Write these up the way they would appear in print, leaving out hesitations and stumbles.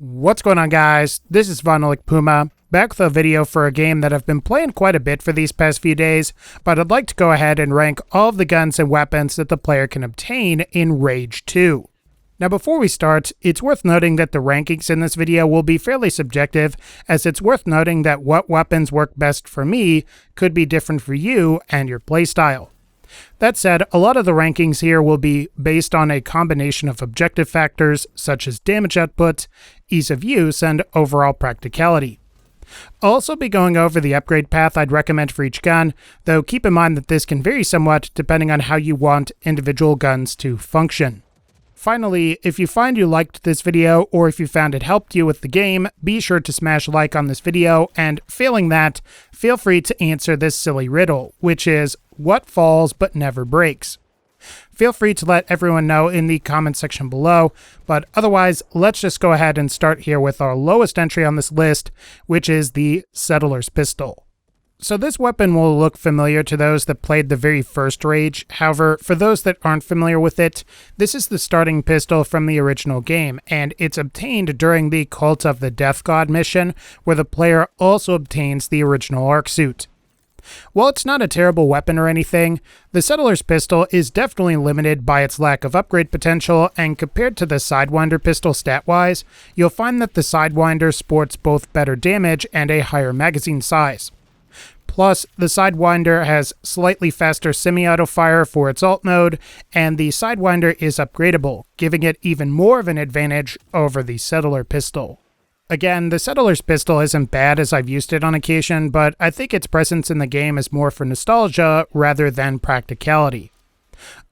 What's going on, guys? This is VinylicPuma, back with a video for a game that I've been playing quite a bit for these past few days, but I'd like to go ahead and rank all of the guns and weapons that the player can obtain in Rage 2. Now before we start, it's worth noting that the rankings in this video will be fairly subjective, as it's worth noting that what weapons work best for me could be different for you and your playstyle. That said, a lot of the rankings here will be based on a combination of objective factors such as damage output, ease of use, and overall practicality. I'll also be going over the upgrade path I'd recommend for each gun, though keep in mind that this can vary somewhat depending on how you want individual guns to function. Finally, if you find you liked this video or if you found it helped you with the game, be sure to smash like on this video, and failing that, feel free to answer this silly riddle, which is, what falls but never breaks? Feel free to let everyone know in the comment section below, but otherwise, let's just go ahead and start here with our lowest entry on this list, which is the Sidewinder Pistol. So this weapon will look familiar to those that played the very first Rage. However, for those that aren't familiar with it, this is the starting pistol from the original game, and it's obtained during the Cult of the Death God mission, where the player also obtains the original arc suit. While it's not a terrible weapon or anything, the Sidewinder Pistol is definitely limited by its lack of upgrade potential, and compared to the Sidewinder Pistol stat-wise, you'll find that the Sidewinder sports both better damage and a higher magazine size. Plus, the Sidewinder has slightly faster semi-auto fire for its alt mode, and the Sidewinder is upgradable, giving it even more of an advantage over the Sidewinder Pistol. Again, the Sidewinder Pistol isn't bad as I've used it on occasion, but I think its presence in the game is more for nostalgia rather than practicality.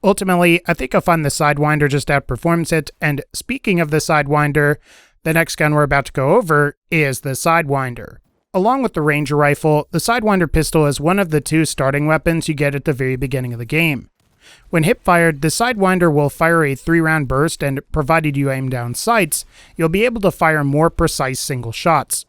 Ultimately, I think I'll find the Sidewinder just outperforms it, and speaking of the Sidewinder, the next gun we're about to go over is the Sidewinder. Along with the Ranger Rifle, the Sidewinder Pistol is one of the two starting weapons you get at the very beginning of the game. When hip-fired, the Sidewinder will fire a 3-round burst, and provided you aim down sights, you'll be able to fire more precise single shots.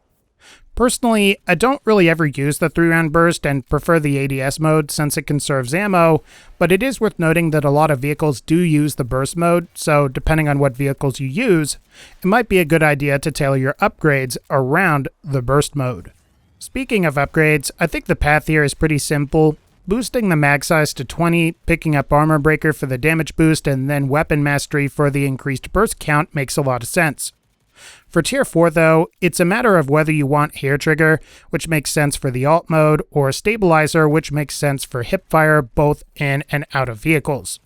Personally, I don't really ever use the 3-round burst and prefer the ADS mode since it conserves ammo, but it is worth noting that a lot of vehicles do use the burst mode, so depending on what vehicles you use, it might be a good idea to tailor your upgrades around the burst mode. Speaking of upgrades, I think the path here is pretty simple. Boosting the mag size to 20, picking up Armor Breaker for the damage boost, and then Weapon Mastery for the increased burst count makes a lot of sense. For Tier 4 though, it's a matter of whether you want Hair Trigger, which makes sense for the alt mode, or Stabilizer, which makes sense for hipfire both in and out of vehicles.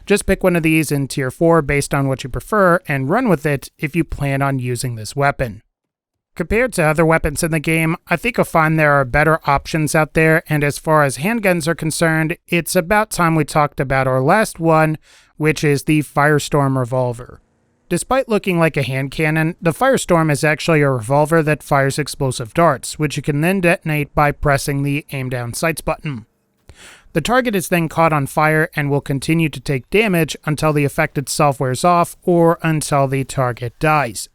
Just pick one of these in Tier 4 based on what you prefer, and run with it if you plan on using this weapon. Compared to other weapons in the game, I think you'll find there are better options out there, and as far as handguns are concerned, it's about time we talked about our last one, which is the Firestorm Revolver. Despite looking like a hand cannon, the Firestorm is actually a revolver that fires explosive darts, which you can then detonate by pressing the aim down sights button. The target is then caught on fire and will continue to take damage until the effect itself wears off or until the target dies.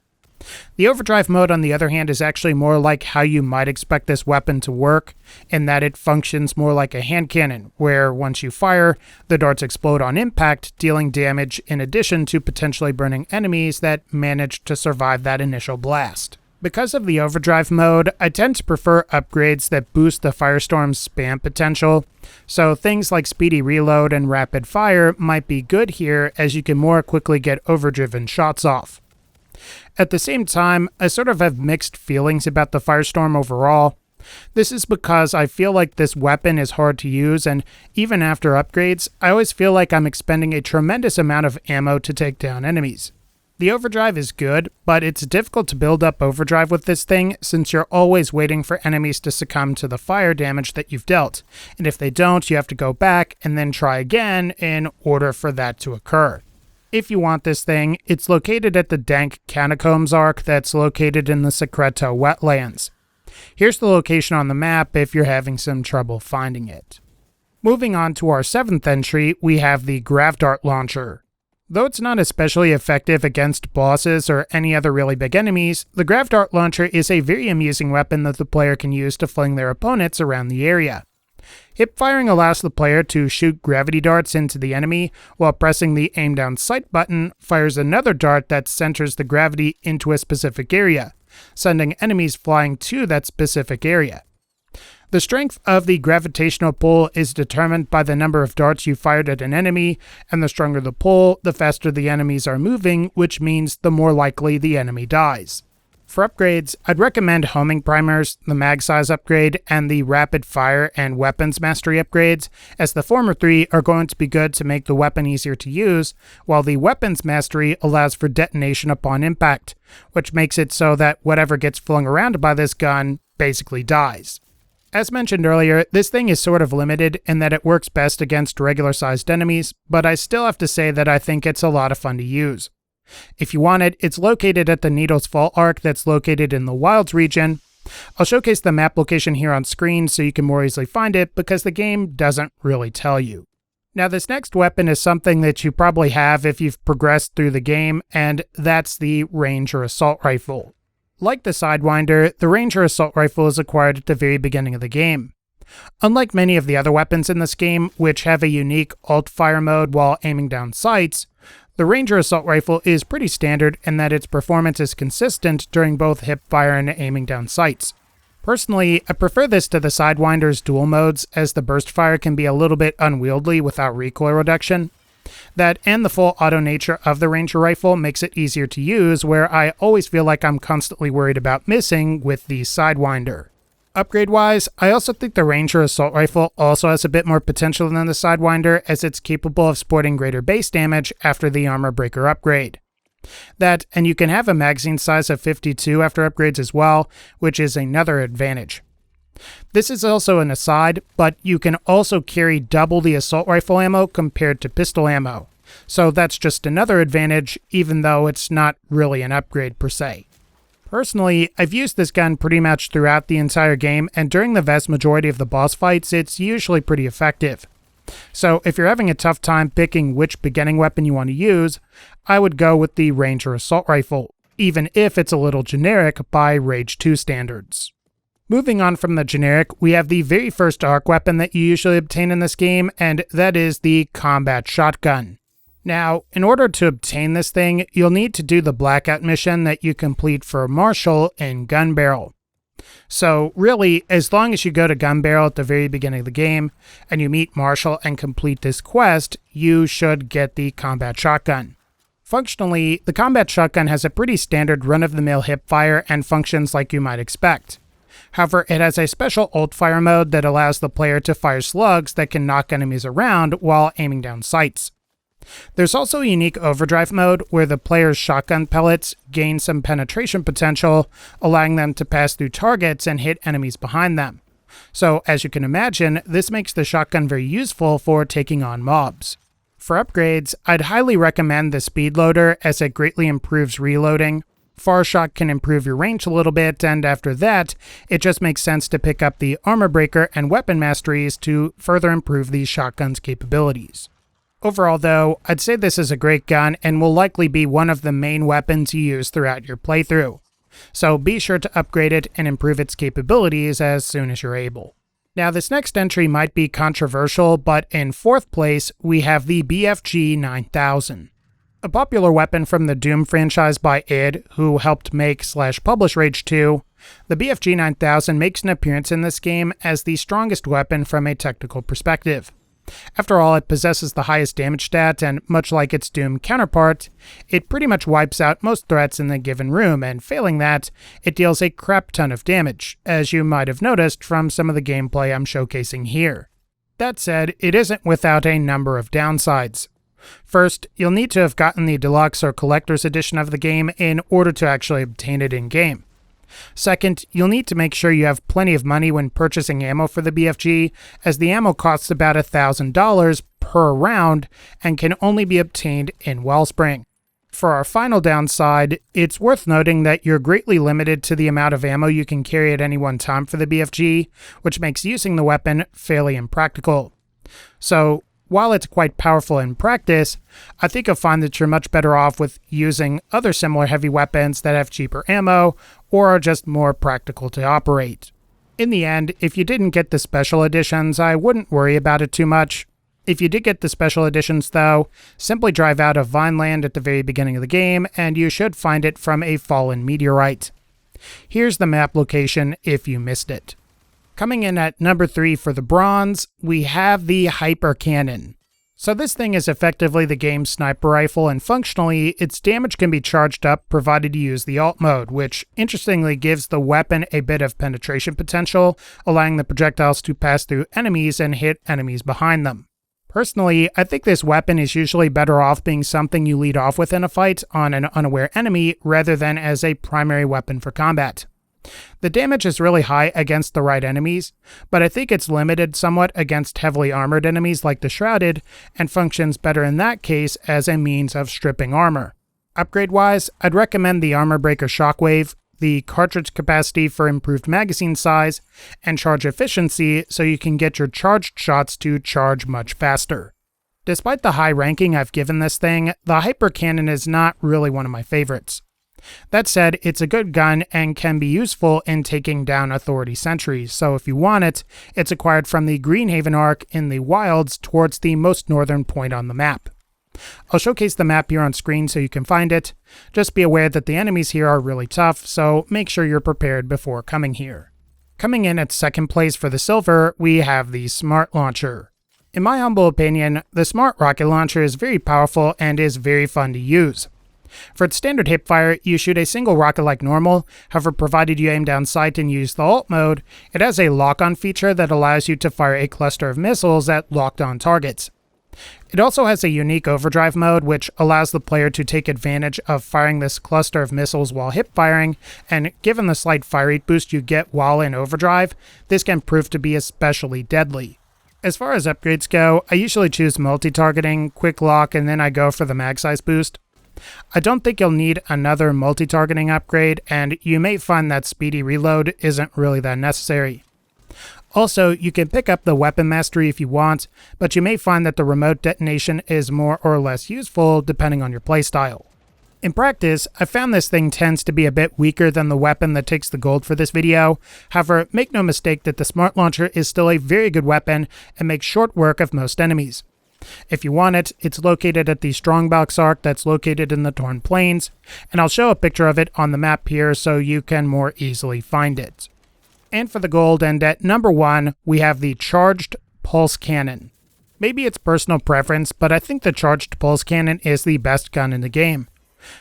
The overdrive mode, on the other hand, is actually more like how you might expect this weapon to work, in that it functions more like a hand cannon, where once you fire, the darts explode on impact, dealing damage in addition to potentially burning enemies that manage to survive that initial blast. Because of the overdrive mode, I tend to prefer upgrades that boost the Firestorm's spam potential, so things like speedy reload and rapid fire might be good here, as you can more quickly get overdriven shots off. At the same time, I sort of have mixed feelings about the Firestorm overall. This is because I feel like this weapon is hard to use, and even after upgrades, I always feel like I'm expending a tremendous amount of ammo to take down enemies. The overdrive is good, but it's difficult to build up overdrive with this thing since you're always waiting for enemies to succumb to the fire damage that you've dealt, and if they don't, you have to go back and then try again in order for that to occur. If you want this thing, it's located at the Dank Catacombs arc that's located in the Secreto wetlands. Here's the location on the map if you're having some trouble finding it. Moving on to our 7th entry, we have the Grav Dart Launcher. Though it's not especially effective against bosses or any other really big enemies, the Grav Dart Launcher is a very amusing weapon that the player can use to fling their opponents around the area. Hip firing allows the player to shoot gravity darts into the enemy, while pressing the aim down sight button fires another dart that centers the gravity into a specific area, sending enemies flying to that specific area. The strength of the gravitational pull is determined by the number of darts you fired at an enemy, and the stronger the pull, the faster the enemies are moving, which means the more likely the enemy dies. For upgrades, I'd recommend homing primers, the mag size upgrade, and the rapid fire and weapons mastery upgrades, as the former three are going to be good to make the weapon easier to use, while the weapons mastery allows for detonation upon impact, which makes it so that whatever gets flung around by this gun basically dies. As mentioned earlier, this thing is sort of limited in that it works best against regular-sized enemies, but I still have to say that I think it's a lot of fun to use. If you want it, it's located at the Needle's Fault arc that's located in the Wilds region. I'll showcase the map location here on screen so you can more easily find it because the game doesn't really tell you. Now this next weapon is something that you probably have if you've progressed through the game, and that's the Ranger Assault Rifle. Like the Sidewinder, the Ranger Assault Rifle is acquired at the very beginning of the game. Unlike many of the other weapons in this game, which have a unique alt-fire mode while aiming down sights, the Ranger Assault Rifle is pretty standard in that its performance is consistent during both hip fire and aiming down sights. Personally, I prefer this to the Sidewinder's dual modes, as the burst fire can be a little bit unwieldy without recoil reduction. That and the full auto nature of the Ranger Rifle makes it easier to use, where I always feel like I'm constantly worried about missing with the Sidewinder. Upgrade-wise, I also think the Ranger Assault Rifle also has a bit more potential than the Sidewinder, as it's capable of sporting greater base damage after the Armor Breaker upgrade. That, and you can have a magazine size of 52 after upgrades as well, which is another advantage. This is also an aside, but you can also carry double the assault rifle ammo compared to pistol ammo, so that's just another advantage, even though it's not really an upgrade per se. Personally, I've used this gun pretty much throughout the entire game, and during the vast majority of the boss fights, it's usually pretty effective. So if you're having a tough time picking which beginning weapon you want to use, I would go with the Ranger Assault Rifle, even if it's a little generic by Rage 2 standards. Moving on from the generic, we have the very first arc weapon that you usually obtain in this game, and that is the Combat Shotgun. Now, in order to obtain this thing, you'll need to do the Blackout mission that you complete for Marshall in Gun Barrel. So really, as long as you go to Gun Barrel at the very beginning of the game, and you meet Marshall and complete this quest, you should get the Combat Shotgun. Functionally, the Combat Shotgun has a pretty standard run-of-the-mill hipfire and functions like you might expect. However, it has a special alt-fire mode that allows the player to fire slugs that can knock enemies around while aiming down sights. There's also a unique overdrive mode where the player's shotgun pellets gain some penetration potential, allowing them to pass through targets and hit enemies behind them. So, as you can imagine, this makes the shotgun very useful for taking on mobs. For upgrades, I'd highly recommend the Speed Loader, as it greatly improves reloading. Far Shot can improve your range a little bit, and after that, it just makes sense to pick up the Armor Breaker and Weapon Masteries to further improve these shotgun's capabilities. Overall though, I'd say this is a great gun and will likely be one of the main weapons you use throughout your playthrough. So be sure to upgrade it and improve its capabilities as soon as you're able. Now this next entry might be controversial, but in fourth place we have the BFG 9000. A popular weapon from the Doom franchise by id, who helped make/publish Rage 2, the BFG 9000 makes an appearance in this game as the strongest weapon from a technical perspective. After all, it possesses the highest damage stat, and much like its Doom counterpart, it pretty much wipes out most threats in the given room, and failing that, it deals a crap ton of damage, as you might have noticed from some of the gameplay I'm showcasing here. That said, it isn't without a number of downsides. First, you'll need to have gotten the deluxe or collector's edition of the game in order to actually obtain it in-game. Second, you'll need to make sure you have plenty of money when purchasing ammo for the BFG, as the ammo costs about $1,000 per round and can only be obtained in Wellspring. For our final downside, it's worth noting that you're greatly limited to the amount of ammo you can carry at any one time for the BFG, which makes using the weapon fairly impractical. So, while it's quite powerful in practice, I think you'll find that you're much better off with using other similar heavy weapons that have cheaper ammo or are just more practical to operate. In the end, if you didn't get the special editions, I wouldn't worry about it too much. If you did get the special editions though, simply drive out of Vineland at the very beginning of the game and you should find it from a fallen meteorite. Here's the map location if you missed it. Coming in at number 3 for the bronze, we have the Hyper Cannon. So this thing is effectively the game's sniper rifle, and functionally, its damage can be charged up provided you use the alt mode, which interestingly gives the weapon a bit of penetration potential, allowing the projectiles to pass through enemies and hit enemies behind them. Personally, I think this weapon is usually better off being something you lead off with in a fight on an unaware enemy rather than as a primary weapon for combat. The damage is really high against the right enemies, but I think it's limited somewhat against heavily armored enemies like the Shrouded, and functions better in that case as a means of stripping armor. Upgrade-wise, I'd recommend the Armor Breaker Shockwave, the cartridge capacity for improved magazine size, and charge efficiency so you can get your charged shots to charge much faster. Despite the high ranking I've given this thing, the Hyper Cannon is not really one of my favorites. That said, it's a good gun and can be useful in taking down authority sentries, so if you want it, it's acquired from the Greenhaven Arc in the wilds towards the most northern point on the map. I'll showcase the map here on screen so you can find it. Just be aware that the enemies here are really tough, so make sure you're prepared before coming here. Coming in at second place for the silver, we have the Smart Launcher. In my humble opinion, the Smart Rocket Launcher is very powerful and is very fun to use. For its standard hipfire, you shoot a single rocket like normal, however provided you aim down sight and use the alt mode, it has a lock-on feature that allows you to fire a cluster of missiles at locked-on targets. It also has a unique overdrive mode which allows the player to take advantage of firing this cluster of missiles while hip-firing, and given the slight fire rate boost you get while in overdrive, this can prove to be especially deadly. As far as upgrades go, I usually choose multi-targeting, quick lock, and then I go for the mag size boost. I don't think you'll need another multi-targeting upgrade, and you may find that speedy reload isn't really that necessary. Also, you can pick up the weapon mastery if you want, but you may find that the remote detonation is more or less useful depending on your playstyle. In practice, I found this thing tends to be a bit weaker than the weapon that takes the gold for this video. However, make no mistake that the Smart Launcher is still a very good weapon and makes short work of most enemies. If you want it, it's located at the Strongbox Arc that's located in the Torn Plains, and I'll show a picture of it on the map here so you can more easily find it. And for the gold, and at number 1, we have the Charged Pulse Cannon. Maybe it's personal preference, but I think the Charged Pulse Cannon is the best gun in the game.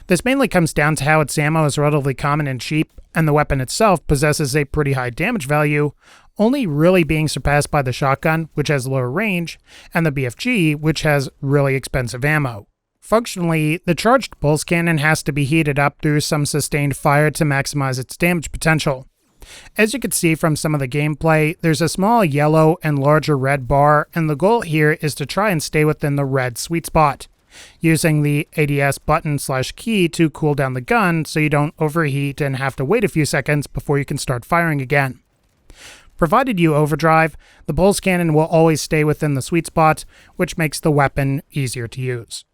This mainly comes down to how its ammo is relatively common and cheap, and the weapon itself possesses a pretty high damage value, only really being surpassed by the shotgun, which has lower range, and the BFG, which has really expensive ammo. Functionally, the Charged Pulse Cannon has to be heated up through some sustained fire to maximize its damage potential. As you can see from some of the gameplay, there's a small yellow and larger red bar, and the goal here is to try and stay within the red sweet spot, using the ADS button/key to cool down the gun so you don't overheat and have to wait a few seconds before you can start firing again. Provided you overdrive, the pulse cannon will always stay within the sweet spot, which makes the weapon easier to use.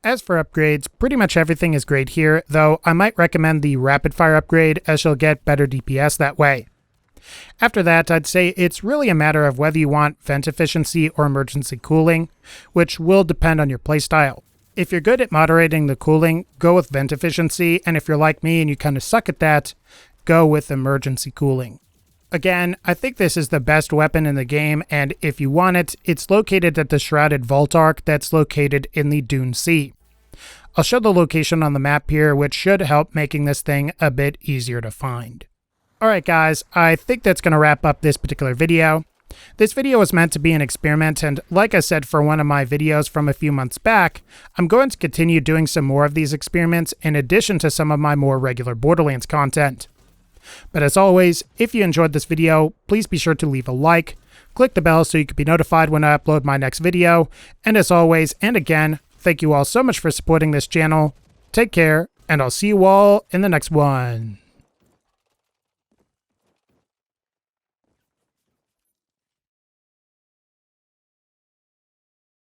As for upgrades, pretty much everything is great here, though I might recommend the rapid fire upgrade as you'll get better DPS that way. After that, I'd say it's really a matter of whether you want vent efficiency or emergency cooling, which will depend on your playstyle. If you're good at moderating the cooling, go with vent efficiency, and if you're like me and you kind of suck at that, go with emergency cooling. Again, I think this is the best weapon in the game, and if you want it, it's located at the Shrouded Vault Arc that's located in the Dune Sea. I'll show the location on the map here, which should help making this thing a bit easier to find. Alright guys, I think that's going to wrap up this particular video. This video was meant to be an experiment, and like I said for one of my videos from a few months back, I'm going to continue doing some more of these experiments in addition to some of my more regular Borderlands content. But as always, if you enjoyed this video, please be sure to leave a like, click the bell so you can be notified when I upload my next video, and as always, and again, thank you all so much for supporting this channel. Take care, and I'll see you all in the next one.